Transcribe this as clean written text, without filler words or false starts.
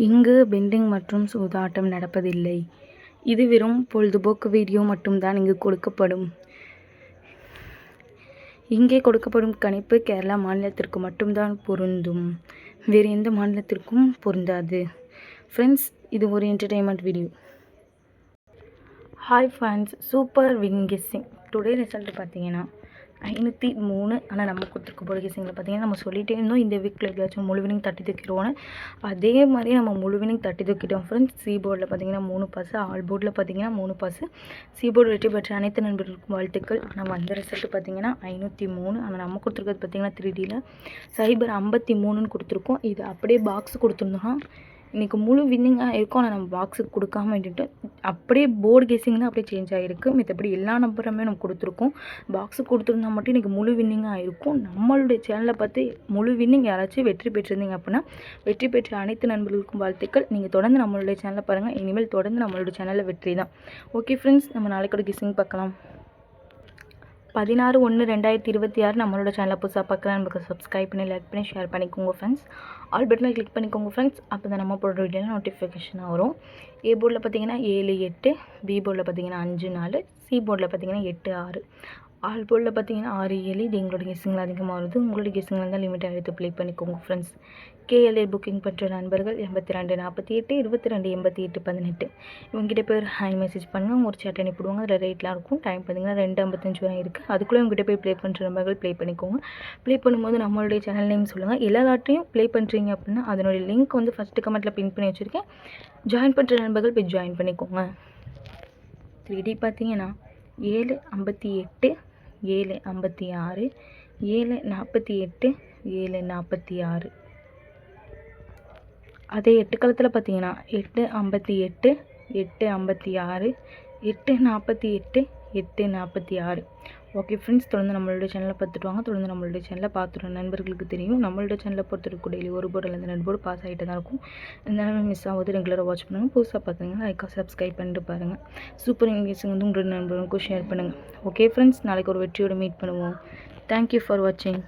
இங்கு பெண்டிங் மற்றும் சூதாட்டம் நடப்பதில்லை. இது வெறும் பொழுதுபோக்கு வீடியோ மட்டும்தான் இங்கு கொடுக்கப்படும். இங்கே கொடுக்கப்படும் கணிப்பு கேரளா மாநிலத்திற்கு மட்டும்தான் பொருந்தும். வேறு எந்த மாநிலத்திற்கும் பொருந்தாது. ஃப்ரெண்ட்ஸ், இது ஒரு entertainment video. Hi friends, super win guessing today result பார்த்தீங்கன்னா 503. ஆனால் நம்ம கொடுத்துருக்க போர்டு கெஸ்ஸிங்கில் பார்த்தீங்கன்னா நம்ம சொல்லிகிட்டே இருந்தோம் இந்த வீக்கில் எப்படியாச்சும் முழு வினிங் தட்டி தூக்கிடுவோன்னு. அதே மாதிரி நம்ம முழு வினிங் தட்டி தூக்கிட்டோம் ஃப்ரெண்ட்ஸ். சி போர்டில் பார்த்தீங்கன்னா 3 பாஸ், ஆல் போர்டில் பார்த்தீங்கன்னா 3 பாஸ். சி போர்டு வெற்றி பெற்ற அனைத்து நண்பர்களுக்கும் வாழ்த்துக்கள். ஆனால் வந்த ரிசல்ட் பார்த்தீங்கன்னா 503. ஆனால் நம்ம கொடுத்துருக்கிறது பார்த்தீங்கன்னா 3Dயில் 053ன்னு கொடுத்துருக்கோம். இது அப்படியே பாக்ஸ் கொடுத்துருந்தோம்னா இன்றைக்கி முழு வின்னிங்காக இருக்கும். ஆனால் நம்ம பாக்ஸுக்கு கொடுக்காம விட்டுட்டு அப்படியே போர்டு கெஸ்ஸிங் தான் அப்படியே சேஞ்ச் ஆகிருக்கு. மற்றபடி எல்லா நம்பருமே நம்ம கொடுத்துருக்கோம். பாக்ஸுக்கு கொடுத்துருந்தா மட்டும் இன்றைக்கி முழு வின்னிங்காக இருக்கும். நம்மளுடைய சேனலில் பார்த்து முழு வின்னிங் யாராச்சும் வெற்றி பெற்றிருந்தீங்க அப்படின்னா வெற்றி பெற்ற அனைத்து நண்பர்களுக்கும் வாழ்த்துக்கள். நீங்கள் தொடர்ந்து நம்மளுடைய சேனலில் பாருங்கள். இனிமேல் தொடர்ந்து நம்மளுடைய சேனலில் வெற்றி தான். ஓகே ஃப்ரெண்ட்ஸ், நம்ம நாளைக்கு ஒரு கெஸ்ஸிங் பார்க்கலாம். 16/1/2026 நம்மளோட சேனலை புதுசாக பார்க்கலாம். நமக்கு சப்ஸ்கிரைப் பண்ணி லைக் பண்ணி ஷேர் பண்ணிக்கோங்க ஃப்ரெண்ட்ஸ். ஆல் பட்டனை கிளிக் பண்ணிக்கோங்க ஃப்ரெண்ட்ஸ். அப்போ தான் நம்ம போடுற வீடியோவில் நோட்டிஃபிகேஷனாக வரும். ஏ போர்டில் பார்த்தீங்கன்னா 7-8, பி போர்டில் பார்த்தீங்கன்னா 5-4, சி போர்டில் பார்த்தீங்கன்னா 8-6, ஆல் போர்டில் பார்த்தீங்கன்னா 6-7. இது எங்களோட கெஸ்ஸிங்கில் அதிகமாக வருது. உங்களோட கெஸ்ஸிங்கில் இருந்தால் லிமிட்டாக எடுத்து ப்ளே பண்ணிக்கோங்க ஃப்ரெண்ட்ஸ். கேஎல்ஏ புக்கிங் பண்ணுற நண்பர்கள் 8248 22 88 18 இவங்ககிட்ட போய் ஹேண்ட் மெசேஜ் பண்ணுங்கள். அவங்க ஒரு சேட் அனுப்பிடுவாங்க. அதில் ரேட்லாம் இருக்கும். டைம் பார்த்தீங்கன்னா 2:55 வரை இருக்குது. அதுக்குள்ளே உங்ககிட்ட போய் ப்ளே பண்ணுற நண்பர்கள் ப்ளே பண்ணிக்கோங்க. ப்ளே பண்ணும்போது நம்மளுடைய சேனல் நேம் சொல்லுங்கள். எல்லா லாட்டையும் ப்ளே பண்ணுறீங்க அப்படின்னா அதனுடைய லிங்க் வந்து ஃபஸ்ட்டு கமெண்ட்டில் பின் பண்ணி வச்சுருக்கேன். ஜாயின் பண்ணுற நண்பர்கள் போய் ஜாயின் பண்ணிக்கோங்க. 3D பார்த்தீங்கன்னா 758 756 748 746. அதே 8 களத்தில் பார்த்தீங்கன்னா 858 856 848 846. ஓகே ஃப்ரெண்ட்ஸ், தொடர்ந்து நம்மளோட சேனலை பார்த்துட்டு வாங்க. தொடர்ந்து நம்மளோட சேனலை பார்த்துட்டு நண்பர்களுக்கு தெரியும். நம்மளோட சேனலை பொறுத்தவரைக்கும் டெய்லி ஒரு போர்டில் இருந்து 2 போர்டு பாஸ் ஆகிட்டு தான் இருக்கும். இருந்தாலும் மிஸ் ஆகுது. ரெகுலராக வாட்ச் பண்ணுங்கள். புதுசாக பார்க்குறீங்கன்னா லைக்காக சப்ஸ்கிரைப் பண்ணிட்டு பாருங்கள். சூப்பர் இங்கிலீஷ் வந்து உங்களோட நண்பர்களுக்கும் ஷேர் பண்ணுங்கள். ஓகே ஃப்ரெண்ட்ஸ், நாளைக்கு ஒரு வெற்றியோடு மீட் பண்ணுவோம். தேங்க்யூ ஃபார் வாட்சிங்.